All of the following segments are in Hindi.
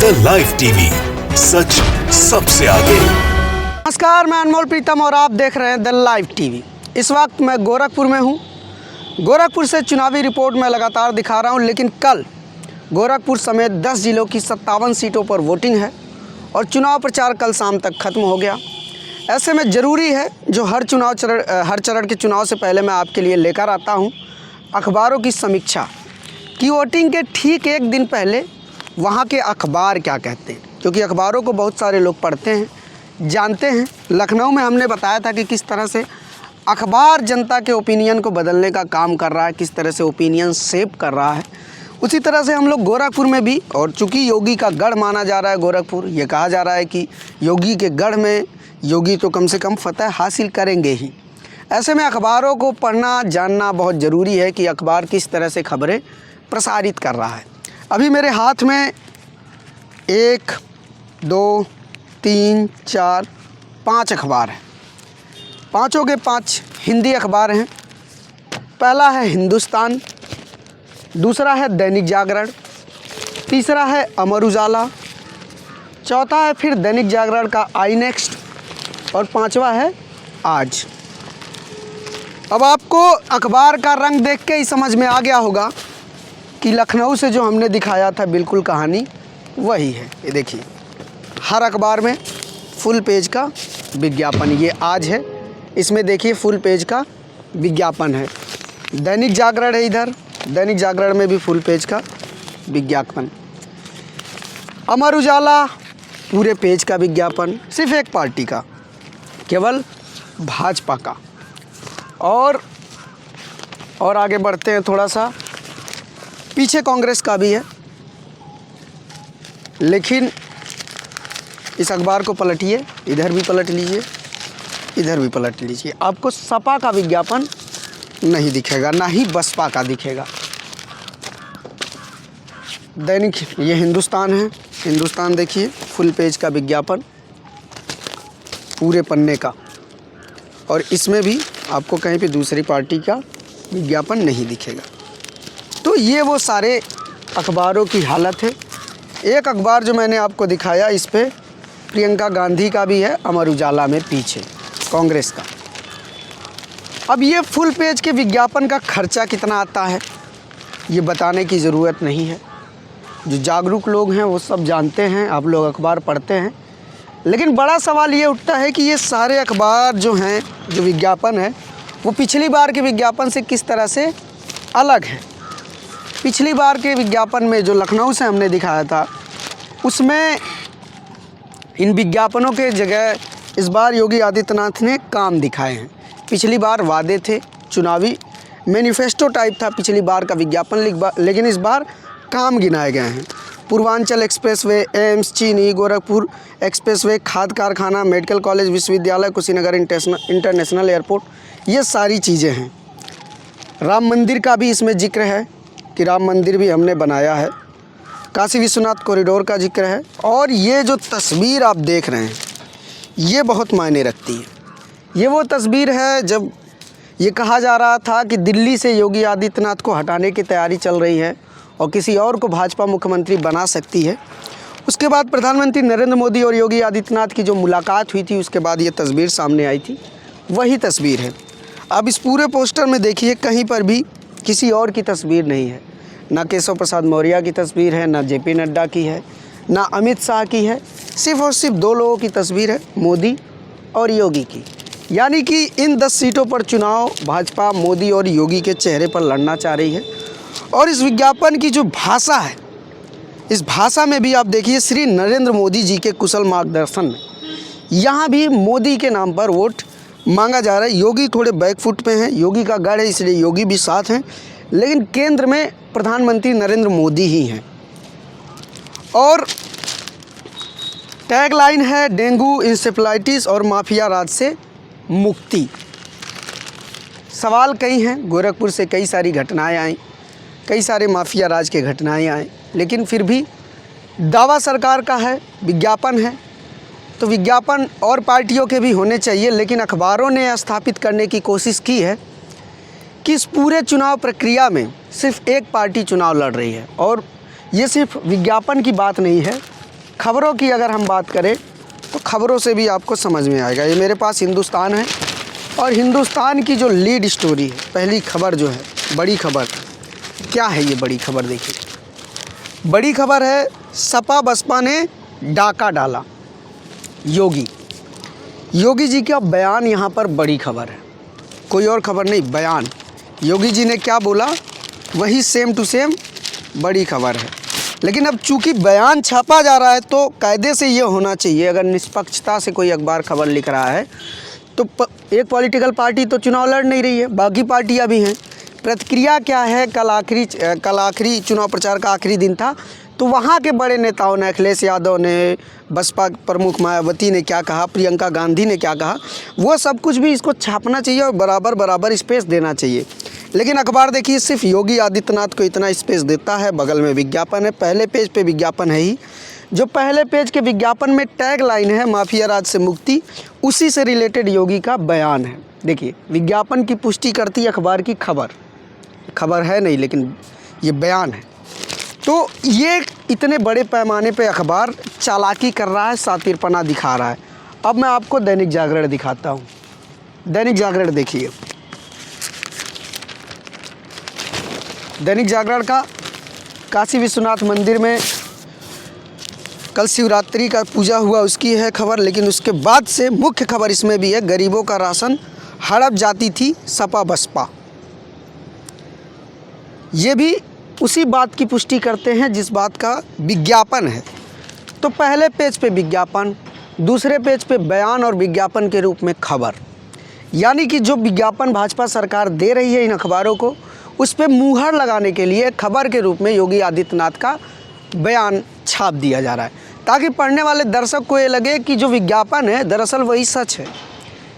द लाइव टीवी, सच सबसे आगे। नमस्कार, मैं अनमोल प्रीतम और आप देख रहे हैं द लाइव टीवी। इस वक्त मैं गोरखपुर में हूं। गोरखपुर से चुनावी रिपोर्ट मैं लगातार दिखा रहा हूं, लेकिन कल गोरखपुर समेत 10 जिलों की 57 सीटों पर वोटिंग है और चुनाव प्रचार कल शाम तक खत्म हो गया। ऐसे में ज़रूरी है जो हर चरण के चुनाव से पहले मैं आपके लिए लेकर आता हूं अखबारों की समीक्षा कि वोटिंग के ठीक एक दिन पहले वहां के अखबार क्या कहते हैं, क्योंकि अखबारों को बहुत सारे लोग पढ़ते हैं, जानते हैं। लखनऊ में हमने बताया था कि किस तरह से अखबार जनता के ओपिनियन को बदलने का काम कर रहा है, किस तरह से ओपिनियन शेप कर रहा है। उसी तरह से हम लोग गोरखपुर में भी, और चूँकि योगी का गढ़ माना जा रहा है गोरखपुर, ये कहा जा रहा है कि योगी के गढ़ में योगी तो कम से कम फतह हासिल करेंगे ही। ऐसे में अखबारों को पढ़ना जानना बहुत ज़रूरी है कि अखबार किस तरह से खबरें प्रसारित कर रहा है। अभी मेरे हाथ में 1, 2, 3, 4, 5 अखबार हैं। पाँचों के 5 हिंदी अखबार हैं। पहला है हिंदुस्तान, दूसरा है दैनिक जागरण, तीसरा है अमर उजाला, चौथा है फिर दैनिक जागरण का आई नेक्स्ट और 5वां है आज। अब आपको अखबार का रंग देख के ही समझ में आ गया होगा कि लखनऊ से जो हमने दिखाया था बिल्कुल कहानी वही है। ये देखिए, हर अखबार में फुल पेज का विज्ञापन, ये आज है, इसमें देखिए फुल पेज का विज्ञापन है। दैनिक जागरण है, इधर दैनिक जागरण में भी फुल पेज का विज्ञापन। अमर उजाला पूरे पेज का विज्ञापन, सिर्फ एक पार्टी का, केवल भाजपा का। और आगे बढ़ते हैं, थोड़ा सा पीछे कांग्रेस का भी है, लेकिन इस अखबार को पलटिए, इधर भी पलट लीजिए, इधर भी पलट लीजिए, आपको सपा का विज्ञापन नहीं दिखेगा, ना ही बसपा का दिखेगा। दैनिक ये हिंदुस्तान है, हिंदुस्तान देखिए फुल पेज का विज्ञापन पूरे पन्ने का, और इसमें भी आपको कहीं पे दूसरी पार्टी का विज्ञापन नहीं दिखेगा। तो ये वो सारे अखबारों की हालत है। एक अखबार जो मैंने आपको दिखाया, इस पे प्रियंका गांधी का भी है, अमर उजाला में पीछे कांग्रेस का। अब ये फुल पेज के विज्ञापन का खर्चा कितना आता है ये बताने की ज़रूरत नहीं है। जो जागरूक लोग हैं वो सब जानते हैं, आप लोग अखबार पढ़ते हैं। लेकिन बड़ा सवाल ये उठता है कि ये सारे अखबार जो हैं, जो विज्ञापन है, वो पिछली बार के विज्ञापन से किस तरह से अलग है। पिछली बार के विज्ञापन में जो लखनऊ से हमने दिखाया था, उसमें इन विज्ञापनों के जगह इस बार योगी आदित्यनाथ ने काम दिखाए हैं। पिछली बार वादे थे, चुनावी मैनिफेस्टो टाइप था पिछली बार का विज्ञापन, लेकिन इस बार काम गिनाए गए हैं। पूर्वांचल एक्सप्रेसवे, एम्स, चीनी, गोरखपुर एक्सप्रेसवे, खाद कारखाना, मेडिकल कॉलेज, विश्वविद्यालय, कुशीनगर इंटरनेशनल एयरपोर्ट, ये सारी चीज़ें हैं। राम मंदिर का भी इसमें जिक्र है कि राम मंदिर भी हमने बनाया है। काशी विश्वनाथ कॉरिडोर का जिक्र है। और ये जो तस्वीर आप देख रहे हैं, ये बहुत मायने रखती है। ये वो तस्वीर है जब ये कहा जा रहा था कि दिल्ली से योगी आदित्यनाथ को हटाने की तैयारी चल रही है और किसी और को भाजपा मुख्यमंत्री बना सकती है। उसके बाद प्रधानमंत्री नरेंद्र मोदी और योगी आदित्यनाथ की जो मुलाकात हुई थी, उसके बाद ये तस्वीर सामने आई थी, वही तस्वीर है। अब इस पूरे पोस्टर में देखिए, कहीं पर भी किसी और की तस्वीर नहीं है। ना केशव प्रसाद मौर्य की तस्वीर है, ना जेपी नड्डा की है, ना अमित शाह की है। सिर्फ और सिर्फ 2 लोगों की तस्वीर है, मोदी और योगी की। यानी कि इन 10 सीटों पर चुनाव भाजपा मोदी और योगी के चेहरे पर लड़ना चाह रही है। और इस विज्ञापन की जो भाषा है, इस भाषा में भी आप देखिए, श्री नरेंद्र मोदी जी के कुशल मार्गदर्शन में यहाँ भी मोदी के नाम पर वोट मांगा जा रहा है। योगी थोड़े बैकफुट पे हैं, योगी का गढ़ है इसलिए योगी भी साथ हैं, लेकिन केंद्र में प्रधानमंत्री नरेंद्र मोदी ही हैं। और टैगलाइन है, डेंगू, इंसेफ्लाइटिस और माफिया राज से मुक्ति। सवाल कई हैं, गोरखपुर से कई सारी घटनाएं आई, कई सारे माफिया राज के घटनाएं आए, लेकिन फिर भी दावा सरकार का है, विज्ञापन है, तो विज्ञापन और पार्टियों के भी होने चाहिए। लेकिन अखबारों ने स्थापित करने की कोशिश की है कि इस पूरे चुनाव प्रक्रिया में सिर्फ एक पार्टी चुनाव लड़ रही है। और ये सिर्फ विज्ञापन की बात नहीं है, खबरों की अगर हम बात करें तो खबरों से भी आपको समझ में आएगा। ये मेरे पास हिंदुस्तान है और हिंदुस्तान की जो लीड स्टोरी है, पहली खबर जो है, बड़ी खबर क्या है? ये बड़ी खबर देखिए, बड़ी खबर है सपा बसपा ने डाका डाला। योगी जी का बयान यहाँ पर बड़ी खबर है, कोई और खबर नहीं, बयान। योगी जी ने क्या बोला वही सेम टू सेम बड़ी खबर है। लेकिन अब चूंकि बयान छापा जा रहा है तो कायदे से ये होना चाहिए, अगर निष्पक्षता से कोई अखबार खबर लिख रहा है तो एक पॉलिटिकल पार्टी तो चुनाव लड़ नहीं रही है, बाकी पार्टियां भी हैं। प्रतिक्रिया क्या है? कल आखिरी चुनाव प्रचार का आखिरी दिन था, तो वहाँ के बड़े नेताओं ने, अखिलेश यादव ने, बसपा प्रमुख मायावती ने क्या कहा, प्रियंका गांधी ने क्या कहा, वो सब कुछ भी इसको छापना चाहिए और बराबर स्पेस देना चाहिए। लेकिन अखबार देखिए सिर्फ योगी आदित्यनाथ को इतना स्पेस देता है, बगल में विज्ञापन है, पहले पेज पे विज्ञापन है ही। जो पहले पेज के विज्ञापन में टैग लाइन है माफिया राज से मुक्ति, उसी से रिलेटेड योगी का बयान है। देखिए विज्ञापन की पुष्टि करती है अखबार की खबर है नहीं, लेकिन ये बयान है। तो ये इतने बड़े पैमाने पे अखबार चालाकी कर रहा है, सातिरपना दिखा रहा है। अब मैं आपको दैनिक जागरण दिखाता हूँ। दैनिक जागरण देखिए, दैनिक जागरण का काशी विश्वनाथ मंदिर में कल शिवरात्रि का पूजा हुआ, उसकी है खबर। लेकिन उसके बाद से मुख्य खबर इसमें भी है, गरीबों का राशन हड़प जाती थी सपा बसपा। ये भी उसी बात की पुष्टि करते हैं जिस बात का विज्ञापन है। तो पहले पेज पे विज्ञापन, दूसरे पेज पे बयान और विज्ञापन के रूप में खबर। यानी कि जो विज्ञापन भाजपा सरकार दे रही है इन अखबारों को, उस पर मुहर लगाने के लिए खबर के रूप में योगी आदित्यनाथ का बयान छाप दिया जा रहा है, ताकि पढ़ने वाले दर्शक को ये लगे कि जो विज्ञापन है दरअसल वही सच है।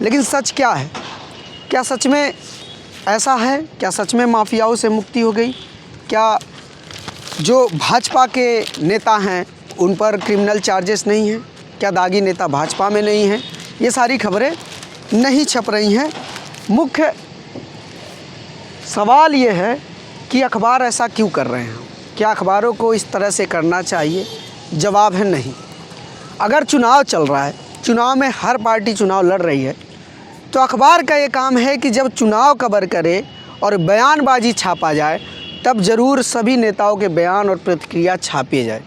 लेकिन सच क्या है? क्या सच में ऐसा है? क्या सच में माफियाओं से मुक्ति हो गई? क्या जो भाजपा के नेता हैं उन पर क्रिमिनल चार्जेस नहीं हैं? क्या दागी नेता भाजपा में नहीं हैं? ये सारी खबरें नहीं छप रही हैं। मुख्य सवाल ये है कि अखबार ऐसा क्यों कर रहे हैं? क्या अखबारों को इस तरह से करना चाहिए? जवाब है नहीं। अगर चुनाव चल रहा है, चुनाव में हर पार्टी चुनाव लड़ रही है, तो अखबार का ये काम है कि जब चुनाव कवर करे और बयानबाजी छापा जाए, तब ज़रूर सभी नेताओं के बयान और प्रतिक्रिया छापी जाए।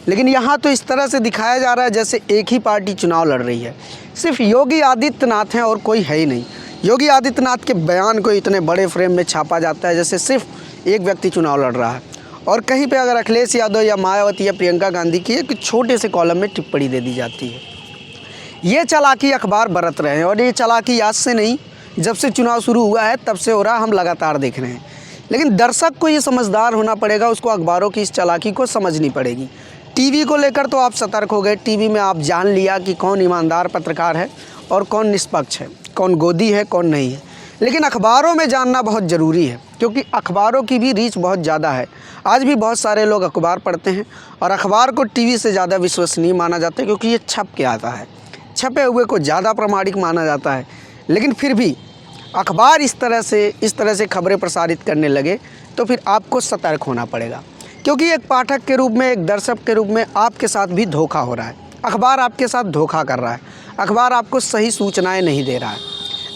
लेकिन यहाँ तो इस तरह से दिखाया जा रहा है जैसे एक ही पार्टी चुनाव लड़ रही है, सिर्फ योगी आदित्यनाथ हैं और कोई है ही नहीं। योगी आदित्यनाथ के बयान को इतने बड़े फ्रेम में छापा जाता है जैसे सिर्फ एक व्यक्ति चुनाव लड़ रहा है, और कहीं पे अगर अखिलेश यादव या मायावती या प्रियंका गांधी की एक छोटे से कॉलम में टिप्पणी दे दी जाती है। ये चालाकी अखबार बरत रहे हैं, और ये चालाकी आज से नहीं, जब से चुनाव शुरू हुआ है तब से हो रहा, हम लगातार देख रहे हैं। लेकिन दर्शक को ये समझदार होना पड़ेगा, उसको अखबारों की इस चालाकी को समझनी पड़ेगी। टीवी को लेकर तो आप सतर्क हो गए, टीवी में आप जान लिया कि कौन ईमानदार पत्रकार है और कौन निष्पक्ष है, कौन गोदी है कौन नहीं है। लेकिन अखबारों में जानना बहुत ज़रूरी है, क्योंकि अखबारों की भी रीच बहुत ज़्यादा है। आज भी बहुत सारे लोग अखबार पढ़ते हैं, और अखबार को टीवी से ज़्यादा विश्वसनीय माना जाता है, क्योंकि ये छप के आता है, छपे हुए को ज़्यादा प्रामाणिक माना जाता है। लेकिन फिर भी अखबार इस तरह से खबरें प्रसारित करने लगे तो फिर आपको सतर्क होना पड़ेगा, क्योंकि एक पाठक के रूप में, एक दर्शक के रूप में आपके साथ भी धोखा हो रहा है। अखबार आपके साथ धोखा कर रहा है, अखबार आपको सही सूचनाएं नहीं दे रहा है,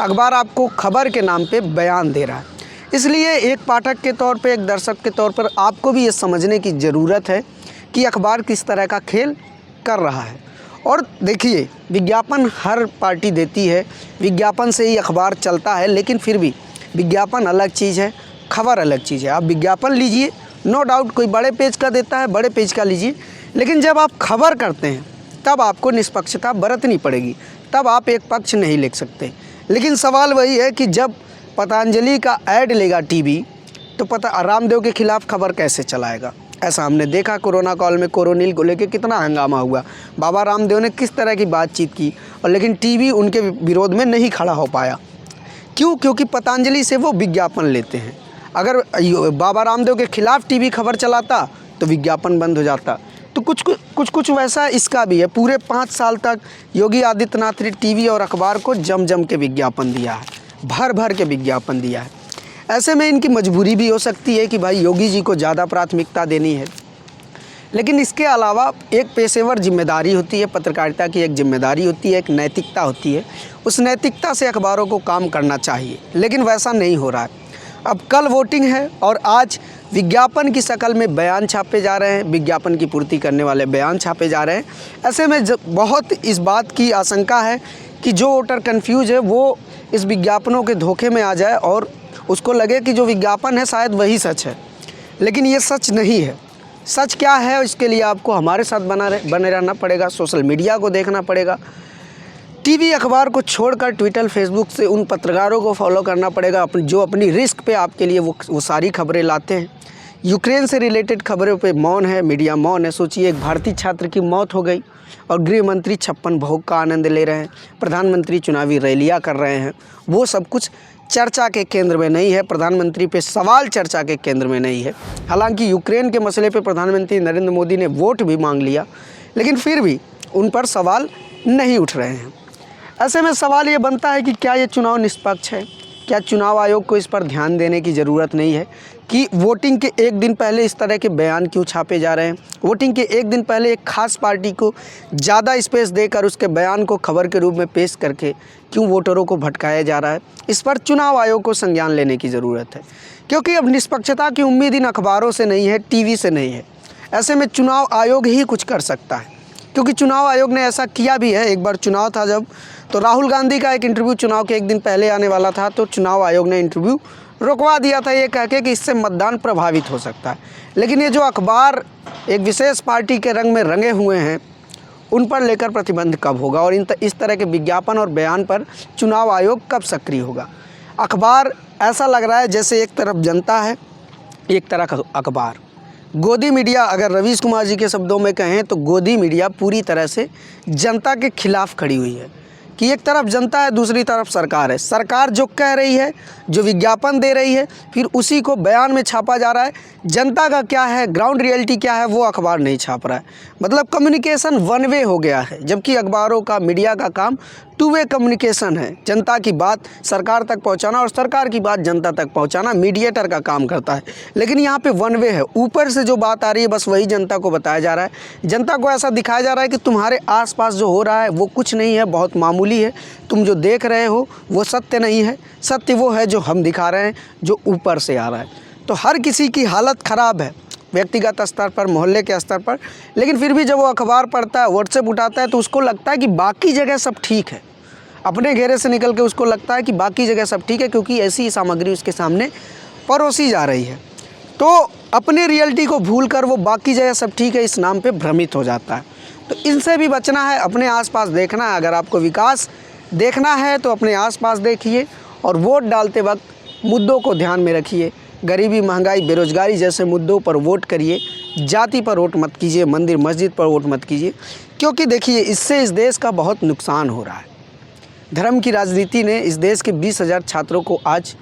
अखबार आपको खबर के नाम पे बयान दे रहा है। इसलिए एक पाठक के तौर पे, एक दर्शक के तौर पर आपको भी ये समझने की ज़रूरत है कि अखबार किस तरह का खेल कर रहा है। और देखिए, विज्ञापन हर पार्टी देती है, विज्ञापन से ही अखबार चलता है, लेकिन फिर भी विज्ञापन अलग चीज़ है, खबर अलग चीज़ है। आप विज्ञापन लीजिए, नो डाउट कोई बड़े पेज का देता है, बड़े पेज का लीजिए, लेकिन जब आप खबर करते हैं तब आपको निष्पक्षता बरतनी पड़ेगी, तब आप एक पक्ष नहीं लिख सकते। लेकिन सवाल वही है कि जब पतंजलि का ऐड लेगा टीवी, तो रामदेव के खिलाफ खबर कैसे चलाएगा? ऐसा हमने देखा कोरोना काल में कोरोनिल को लेकर कितना हंगामा हुआ, बाबा रामदेव ने किस तरह की बातचीत की, और लेकिन टीवी उनके विरोध में नहीं खड़ा हो पाया। क्यों? क्योंकि पतंजलि से वो विज्ञापन लेते हैं। अगर बाबा रामदेव के खिलाफ टीवी खबर चलाता तो विज्ञापन बंद हो जाता। तो कुछ वैसा इसका भी है। पूरे 5 साल तक योगी आदित्यनाथ ने टीवी और अखबार को जम के विज्ञापन दिया है, भर के विज्ञापन दिया है। ऐसे में इनकी मजबूरी भी हो सकती है कि भाई योगी जी को ज़्यादा प्राथमिकता देनी है। लेकिन इसके अलावा एक पेशेवर जिम्मेदारी होती है, पत्रकारिता की एक जिम्मेदारी होती है, एक नैतिकता होती है। उस नैतिकता से अखबारों को काम करना चाहिए, लेकिन वैसा नहीं हो रहा है। अब कल वोटिंग है और आज विज्ञापन की शक्ल में बयान छापे जा रहे हैं, विज्ञापन की पूर्ति करने वाले बयान छापे जा रहे हैं। ऐसे में बहुत इस बात की आशंका है कि जो वोटर कन्फ्यूज है वो इस विज्ञापनों के धोखे में आ जाए और उसको लगे कि जो विज्ञापन है शायद वही सच है, लेकिन ये सच नहीं है। सच क्या है, इसके लिए आपको हमारे साथ बने रहना पड़ेगा, सोशल मीडिया को देखना पड़ेगा, टीवी अखबार को छोड़कर ट्विटर फेसबुक से उन पत्रकारों को फॉलो करना पड़ेगा जो अपनी रिस्क पे आपके लिए वो सारी खबरें लाते हैं। यूक्रेन से रिलेटेड खबरों पे मौन है, मीडिया मौन है। सोचिए, एक भारतीय छात्र की मौत हो गई और गृह मंत्री 56 भोग का आनंद ले रहे हैं, प्रधानमंत्री चुनावी रैलियाँ कर रहे हैं। वो सब कुछ चर्चा के केंद्र में नहीं है, प्रधानमंत्री पे सवाल चर्चा के केंद्र में नहीं है। हालांकि यूक्रेन के मसले पे प्रधानमंत्री नरेंद्र मोदी ने वोट भी मांग लिया, लेकिन फिर भी उन पर सवाल नहीं उठ रहे हैं। ऐसे में सवाल ये बनता है कि क्या ये चुनाव निष्पक्ष है? क्या चुनाव आयोग को इस पर ध्यान देने की ज़रूरत नहीं है कि वोटिंग के एक दिन पहले इस तरह के बयान क्यों छापे जा रहे हैं? वोटिंग के एक दिन पहले एक खास पार्टी को ज़्यादा स्पेस देकर उसके बयान को खबर के रूप में पेश करके क्यों वोटरों को भटकाया जा रहा है? इस पर चुनाव आयोग को संज्ञान लेने की ज़रूरत है, क्योंकि अब निष्पक्षता की उम्मीद इन अखबारों से नहीं है, टीवी से नहीं है। ऐसे में चुनाव आयोग ही कुछ कर सकता है, क्योंकि चुनाव आयोग ने ऐसा किया भी है। एक बार चुनाव था जब, तो राहुल गांधी का एक इंटरव्यू चुनाव के एक दिन पहले आने वाला था, तो चुनाव आयोग ने इंटरव्यू रुकवा दिया था, ये कह के कि इससे मतदान प्रभावित हो सकता है। लेकिन ये जो अखबार एक विशेष पार्टी के रंग में रंगे हुए हैं, उन पर लेकर प्रतिबंध कब होगा और इस तरह के विज्ञापन और बयान पर चुनाव आयोग कब सक्रिय होगा? अखबार ऐसा लग रहा है जैसे एक तरफ जनता है, एक तरफ अखबार। गोदी मीडिया, अगर रवीश कुमार जी के शब्दों में कहें तो गोदी मीडिया पूरी तरह से जनता के खिलाफ खड़ी हुई है कि एक तरफ जनता है, दूसरी तरफ सरकार है। सरकार जो कह रही है, जो विज्ञापन दे रही है, फिर उसी को बयान में छापा जा रहा है। जनता का क्या है, ग्राउंड रियलिटी क्या है, वो अखबार नहीं छाप रहा है। मतलब कम्युनिकेशन वन वे हो गया है, जबकि अखबारों का, मीडिया का काम टू वे कम्युनिकेशन है। जनता की बात सरकार तक पहुंचाना और सरकार की बात जनता तक पहुंचाना मीडिएटर का काम करता है। लेकिन यहाँ पे वन वे है, ऊपर से जो बात आ रही है बस वही जनता को बताया जा रहा है। जनता को ऐसा दिखाया जा रहा है कि तुम्हारे आसपास जो हो रहा है वो कुछ नहीं है, बहुत मामूली है, तुम जो देख रहे हो वो सत्य नहीं है, सत्य वो है जो हम दिखा रहे हैं, जो ऊपर से आ रहा है। तो हर किसी की हालत ख़राब है, व्यक्तिगत स्तर पर, मोहल्ले के स्तर पर, लेकिन फिर भी जब वो अखबार पढ़ता है, व्हाट्सएप उठाता है, तो उसको लगता है कि बाकी जगह सब ठीक है। अपने घेरे से निकल के उसको लगता है कि बाकी जगह सब ठीक है, क्योंकि ऐसी सामग्री उसके सामने परोसी जा रही है। तो अपने रियलिटी को भूलकर वो बाकी जगह सब ठीक है इस नाम पे भ्रमित हो जाता है। तो इनसे भी बचना है, अपने आसपास देखना है। अगर आपको विकास देखना है तो अपने आसपास देखिए और वोट डालते वक्त मुद्दों को ध्यान में रखिए। गरीबी, महंगाई, बेरोजगारी जैसे मुद्दों पर वोट करिए। जाति पर वोट मत कीजिए, मंदिर मस्जिद पर वोट मत कीजिए, क्योंकि देखिए इससे इस देश का बहुत नुकसान हो रहा है। धर्म की राजनीति ने इस देश के 20,000 छात्रों को आज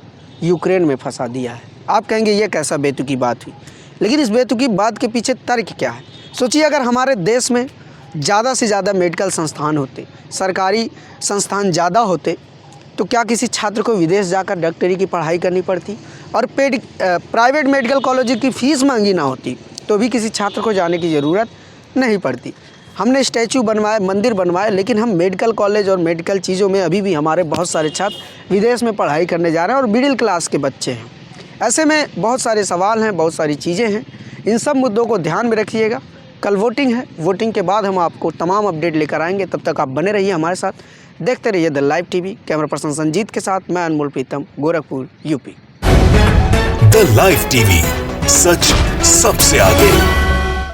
यूक्रेन में फंसा दिया है। आप कहेंगे ये कैसा बेतुकी बात हुई, लेकिन इस बेतुकी बात के पीछे तर्क क्या है? सोचिए, अगर हमारे देश में ज़्यादा से ज़्यादा मेडिकल संस्थान होते, सरकारी संस्थान ज़्यादा होते, तो क्या किसी छात्र को विदेश जाकर डॉक्टरी की पढ़ाई करनी पड़ती? और प्राइवेट मेडिकल कॉलेज की फ़ीस महंगी ना होती तो भी किसी छात्र को जाने की ज़रूरत नहीं पड़ती। हमने स्टैचू बनवाए, मंदिर बनवाए, लेकिन हम मेडिकल कॉलेज और मेडिकल चीज़ों में अभी भी हमारे बहुत सारे छात्र विदेश में पढ़ाई करने जा रहे हैं और मिडिल क्लास के बच्चे हैं। ऐसे में बहुत सारे सवाल हैं, बहुत सारी चीज़ें हैं। इन सब मुद्दों को ध्यान में रखिएगा। कल वोटिंग है, वोटिंग के बाद हम आपको तमाम अपडेट लेकर आएंगे। तब तक आप बने रहिए हमारे साथ, देखते रहिए the live TV. Camera person Sanjeet के साथ मैं Anmol Pritam, Gorakhpur, UP. The live TV, सच सबसे आगे।